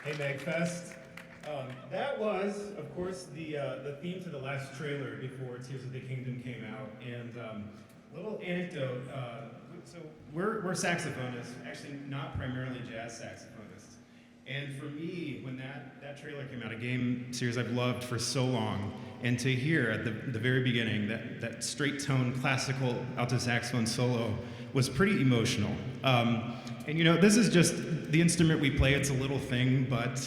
Hey, MAGFest. That was, of course, the theme to the last trailer before Tears of the Kingdom came out. And little anecdote. So we're saxophonists, actually not primarily jazz saxophonists. And for me, when that trailer came out, a game series I've loved for so long, and to hear at the very beginning that straight tone classical alto saxophone solo was pretty emotional. And you know, this is just the instrument we play. It's a little thing, but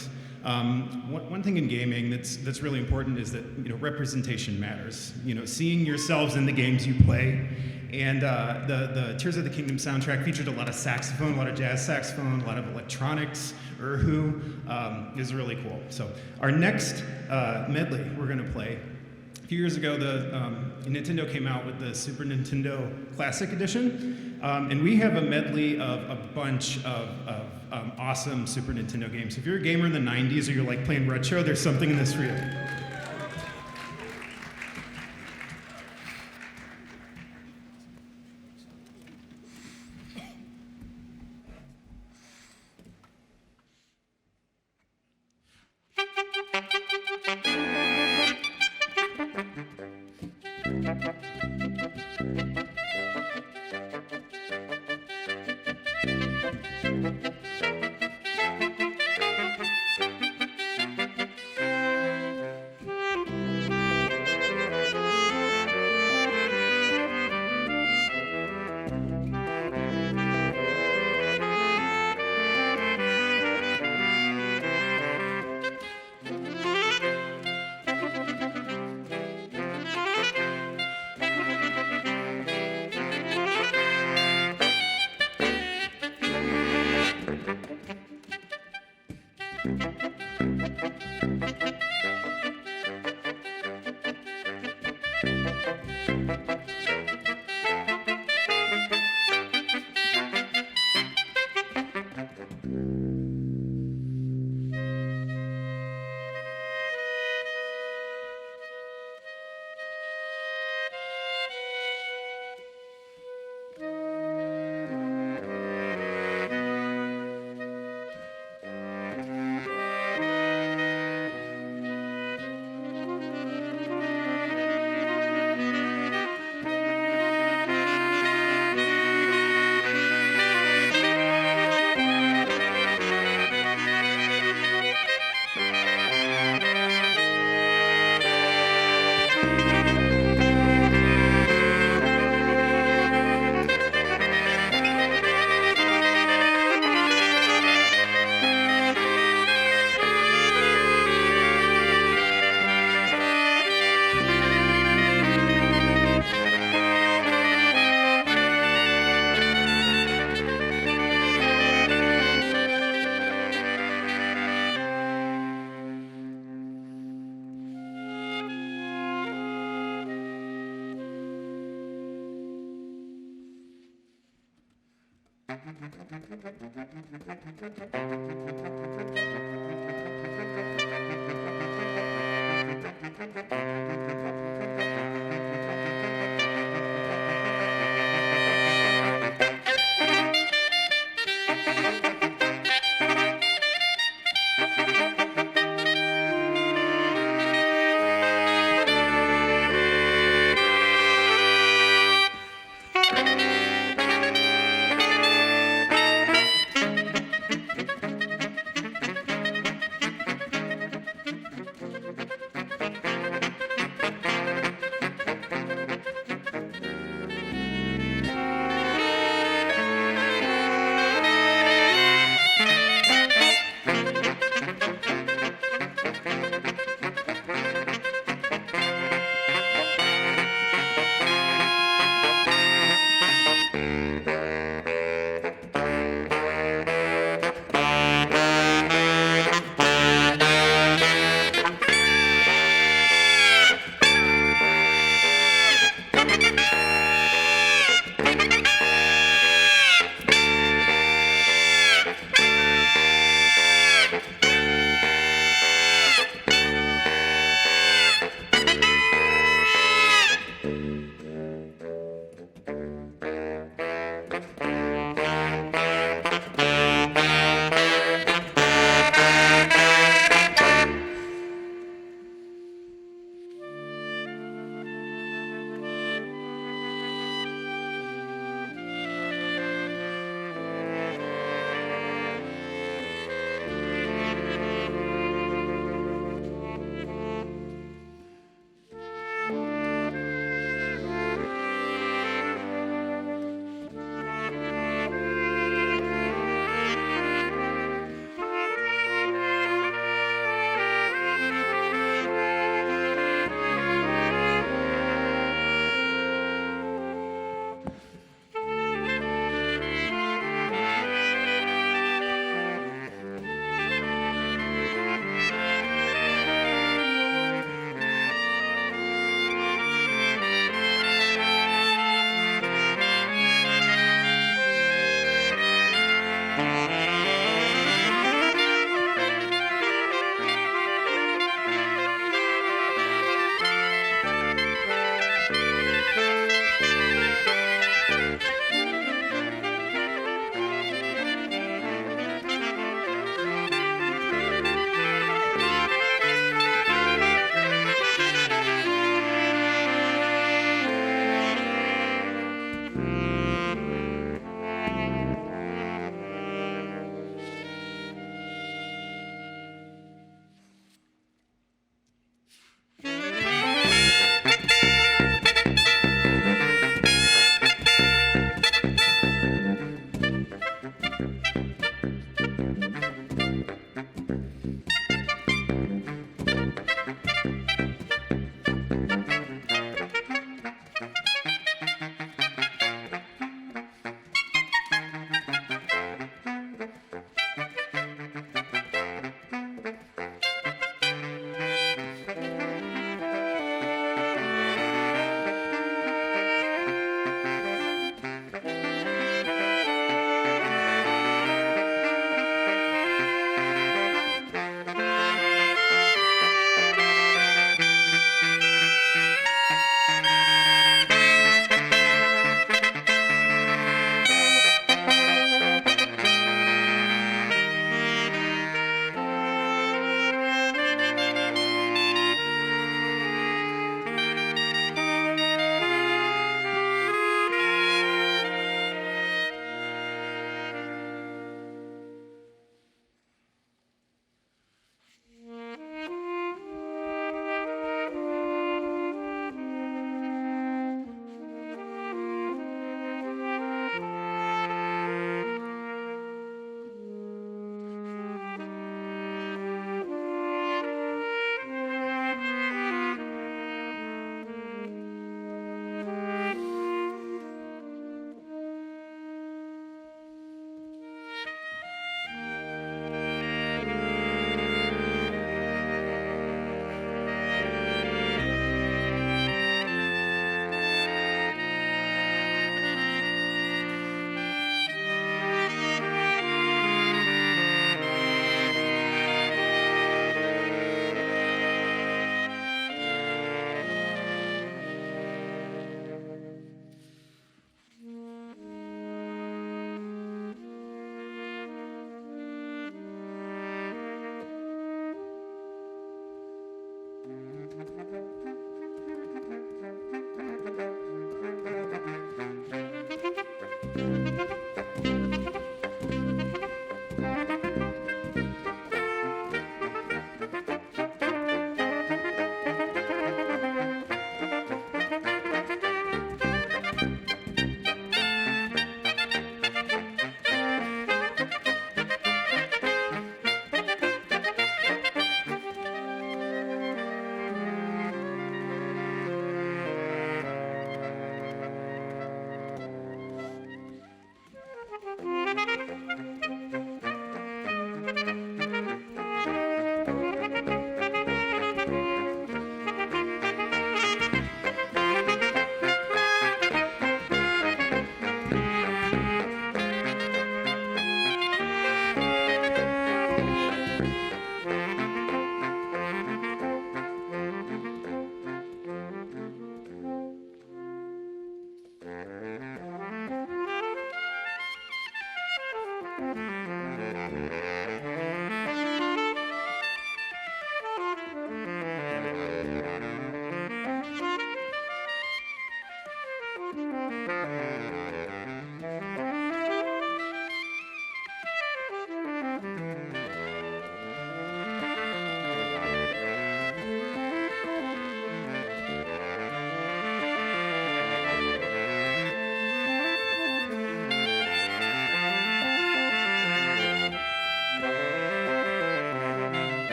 one thing in gaming that's really important is that, you know, representation matters. You know, seeing yourselves in the games you play. And the Tears of the Kingdom soundtrack featured a lot of saxophone, a lot of jazz saxophone, a lot of electronics. Is really cool. So our next medley we're going to play. A few years ago, Nintendo came out with the Super Nintendo Classic Edition, and we have a medley of a bunch of awesome Super Nintendo games. If you're a gamer in the 90s or you're like playing retro, there's something in this for you.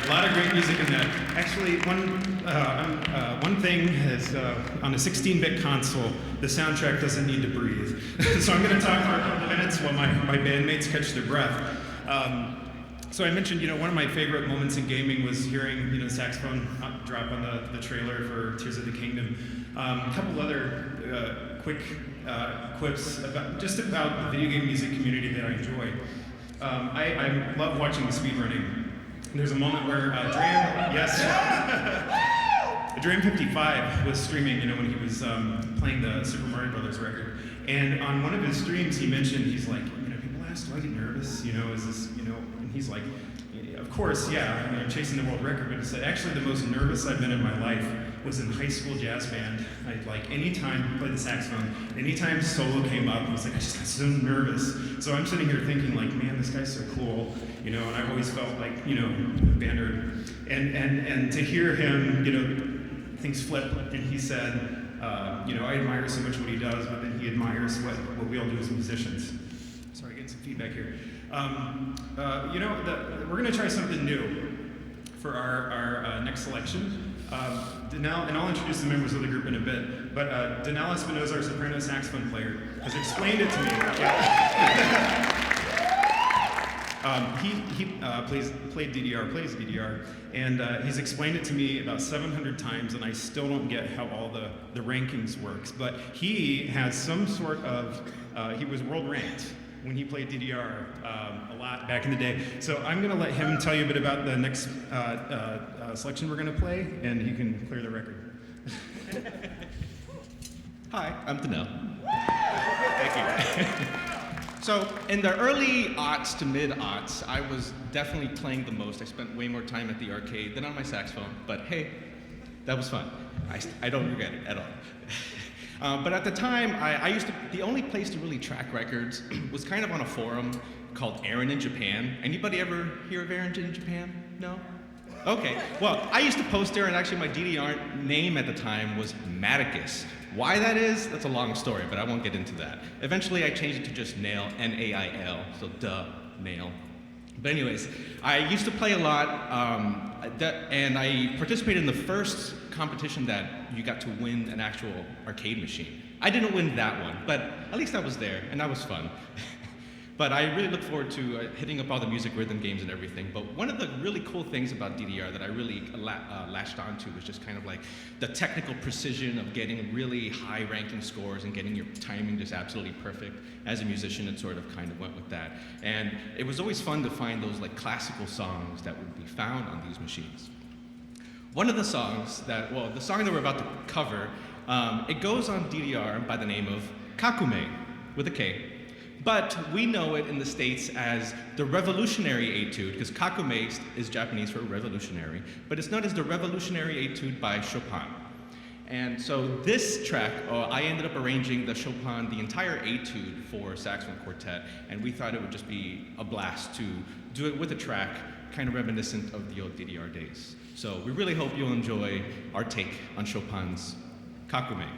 a lot of great music in that. Actually, one thing is on a 16-bit console, the soundtrack doesn't need to breathe. So I'm going to talk for a couple of minutes while my bandmates catch their breath. So I mentioned, one of my favorite moments in gaming was hearing, the saxophone drop on the trailer for Tears of the Kingdom. A couple other quick quips about the video game music community that I enjoy. I love watching the speedrunning. There's a moment where Dram55 was streaming, when he was playing the Super Mario Brothers record. And on one of his streams, he mentioned, he's like, people ask, do I get nervous? Is this, and he's like, of course, yeah, chasing the world record, but he said, actually, the most nervous I've been in my life was in high school jazz band. Anytime I played the saxophone, anytime solo came up, I was like, I just got so nervous. So I'm sitting here thinking, man, this guy's so cool, and I've always felt like, a band nerd. And to hear him, things flip, and he said, I admire so much what he does, but then he admires what we all do as musicians. Sorry, getting some feedback here. We're going to try something new for our next selection. Danelle, and I'll introduce the members of the group in a bit, but Danelle Espinosa, our soprano saxophone player, has explained it to me. Plays DDR, and he's explained it to me about 700 times, and I still don't get how all the rankings works. But he has some sort of, he was world ranked when he played DDR a lot back in the day. So I'm going to let him tell you a bit about the next selection we're going to play, and he can clear the record. Hi, I'm Danelle. Thank you. So in the early aughts to mid-aughts, I was definitely playing the most. I spent way more time at the arcade than on my saxophone, but hey, that was fun. I don't regret it at all. But at the time, the only place to really track records was kind of on a forum called Aaron in Japan. Anybody ever hear of Aaron in Japan? No? Okay, well, I used to post there, and actually my DDR name at the time was Maticus. Why that is, that's a long story, but I won't get into that. Eventually I changed it to just Nail, N-A-I-L, so Nail. But anyways, I used to play a lot, and I participated in the first competition that you got to win an actual arcade machine. I didn't win that one, but at least I was there, and that was fun. But I really look forward to hitting up all the music rhythm games and everything. But one of the really cool things about DDR that I really latched onto was just kind of like the technical precision of getting really high ranking scores and getting your timing just absolutely perfect. As a musician, it sort of kind of went with that. And it was always fun to find those like classical songs that would be found on these machines. One of the songs the song that we're about to cover, it goes on DDR by the name of Kakumei, with a K. But we know it in the States as the Revolutionary Etude, because Kakumei is Japanese for revolutionary, but it's known as the Revolutionary Etude by Chopin. And so this track, I ended up arranging the entire Etude for Saxophone Quartet, and we thought it would just be a blast to do it with a track kind of reminiscent of the old DDR days. So we really hope you'll enjoy our take on Chopin's Kakumei.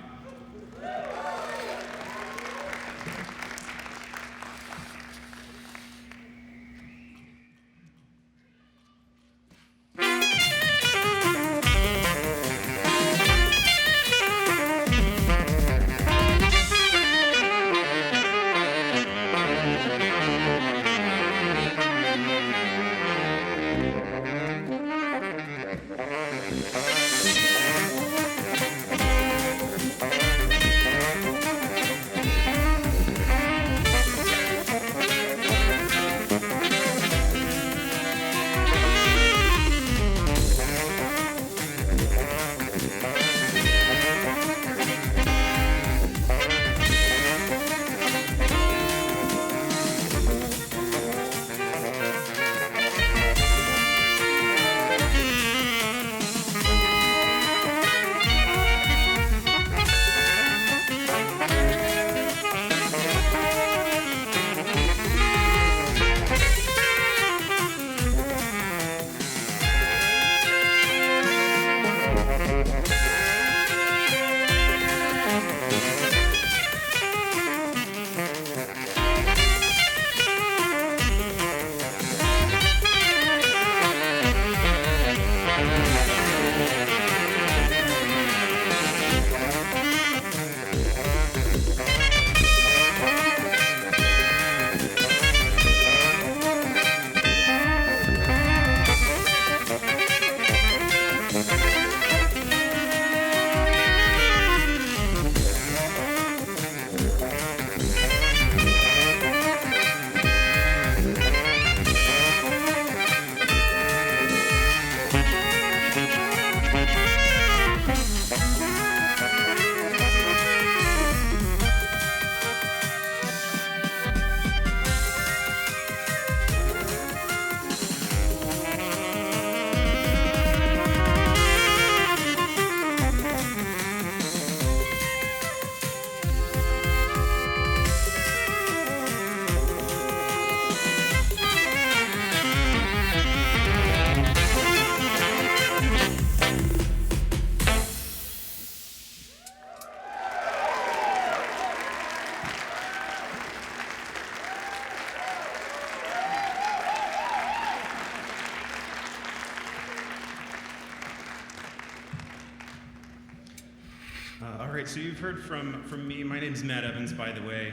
so you've heard from me. My name's Matt Evans, by the way.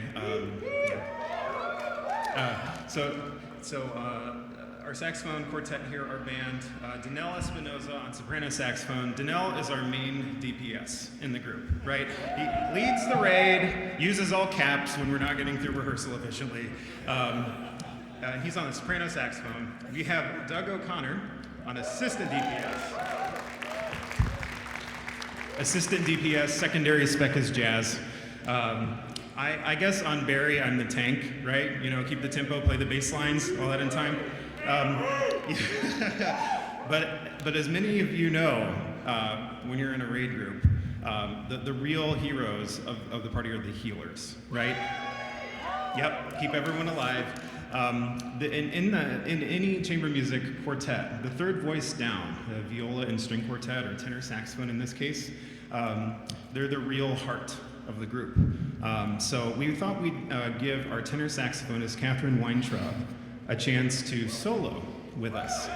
Our saxophone quartet here, our band, Danelle Espinoza on soprano saxophone. Danelle is our main DPS in the group, right? He leads the raid, uses all caps when we're not getting through rehearsal efficiently. He's on the soprano saxophone. We have Doug O'Connor on assistant DPS. Assistant DPS, secondary spec is jazz. I guess on Barry, I'm the tank, right? You know, keep the tempo, play the bass lines, all that in time. But as many of you know, when you're in a raid group, the real heroes of the party are the healers, right? Yep, keep everyone alive. In any chamber music quartet, the third voice down, the viola and string quartet, or tenor saxophone in this case, they're the real heart of the group. So we thought we'd give our tenor saxophonist, Katherine Weintraub, a chance to solo with us.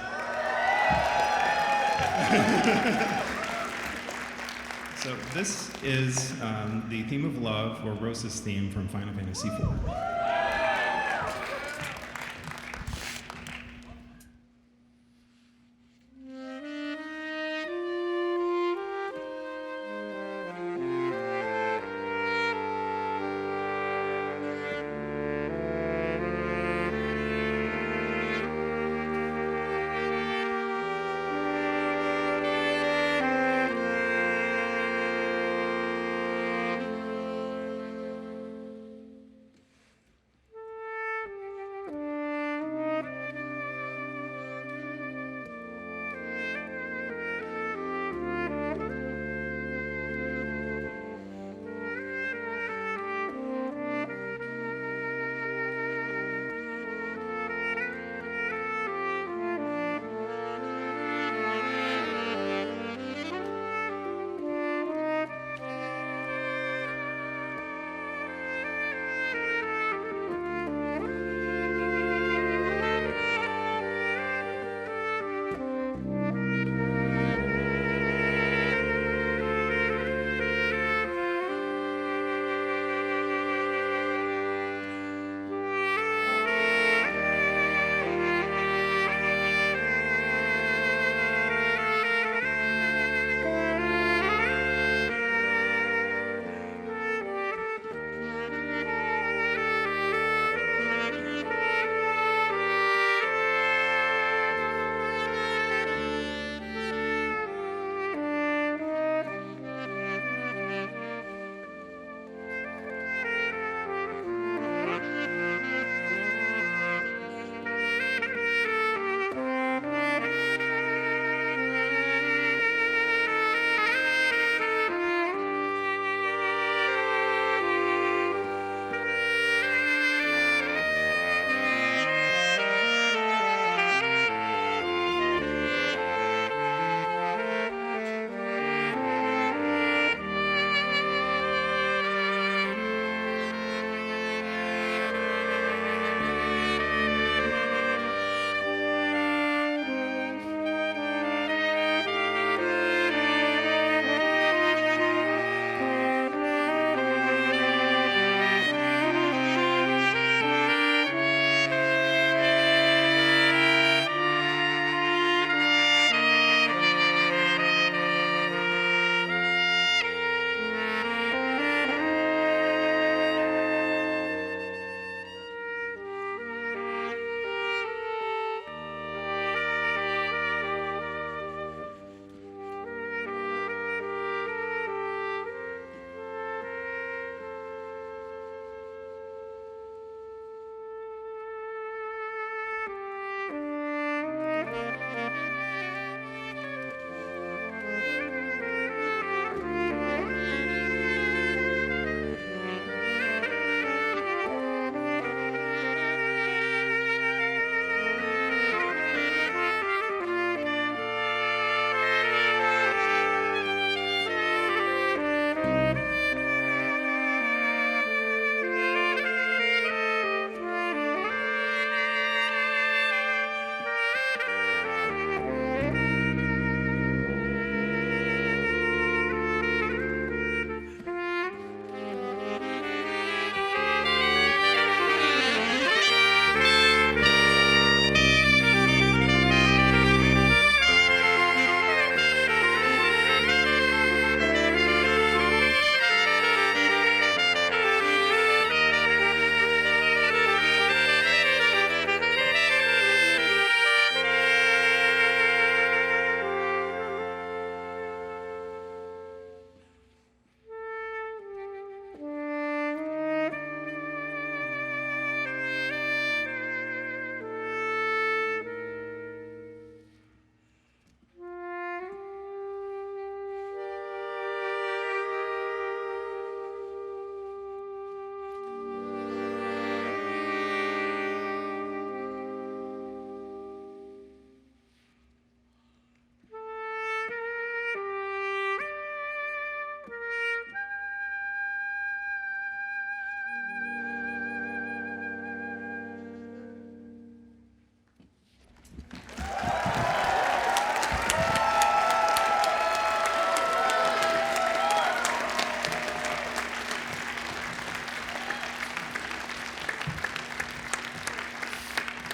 So this is the theme of love, or Rosa's theme from Final Fantasy IV.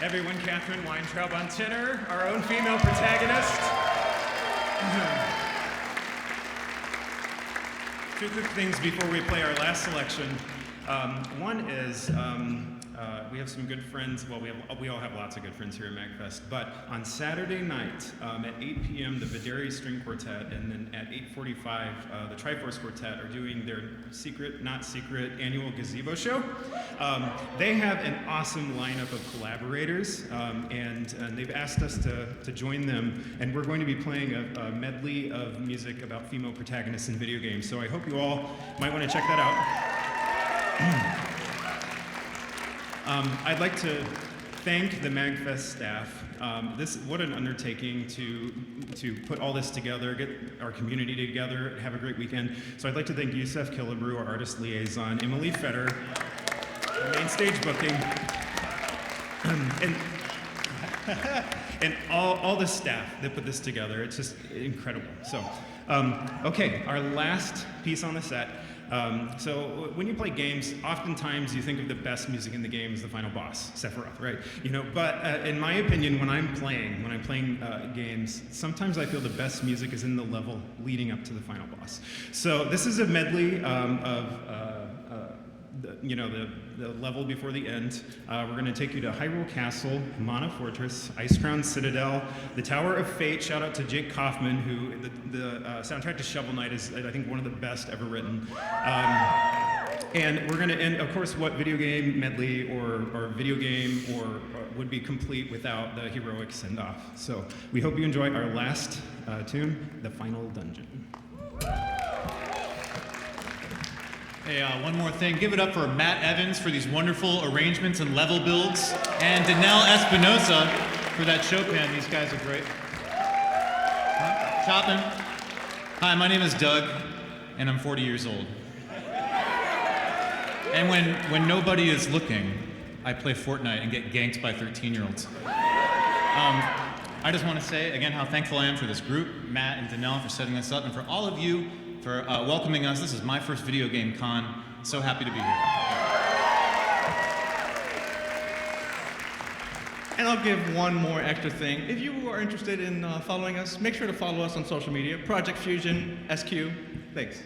Everyone, Katherine Weintraub on tenor, our own female protagonist. Two quick things before we play our last selection. One is we have some good friends. Well, we all have lots of good friends here at MAGFest. But on Saturday night at 8 p.m., the Videri String Quartet, and then at 8:45, the Triforce Quartet are doing their secret, not secret, annual gazebo show. They have an awesome lineup of collaborators, and they've asked us to join them. And we're going to be playing a medley of music about female protagonists in video games. So I hope you all might want to check that out. I'd like to thank the MAGFest staff. What an undertaking to put all this together, get our community together, have a great weekend. So I'd like to thank Yusef Killebrew, our artist liaison, Emily Fetter, main stage booking, and all the staff that put this together. It's just incredible. So, okay, our last piece on the set. So when you play games, oftentimes you think of the best music in the game as the final boss, Sephiroth, right? You know, but in my opinion, when I'm playing games, sometimes I feel the best music is in the level leading up to the final boss. So this is a medley of the level before the end. We're going to take you to Hyrule Castle, Mana Fortress, Icecrown Citadel, the Tower of Fate. Shout out to Jake Kaufman, who the soundtrack to Shovel Knight is, I think, one of the best ever written. And we're going to end, of course, what video game medley or video game or would be complete without the heroic send-off. So we hope you enjoy our last tune, The Final Dungeon. Hey, one more thing. Give it up for Matt Evans for these wonderful arrangements and level builds, and Danelle Espinosa for that Chopin. These guys are great. Chopin. Hi, my name is Doug, and I'm 40 years old. And when nobody is looking, I play Fortnite and get ganked by 13-year-olds. I just want to say, again, how thankful I am for this group, Matt and Danelle for setting this up, and for all of you for welcoming us. This is my first video game con. So happy to be here. And I'll give one more extra thing. If you are interested in following us, make sure to follow us on social media. Project Fusion, SQ. Thanks.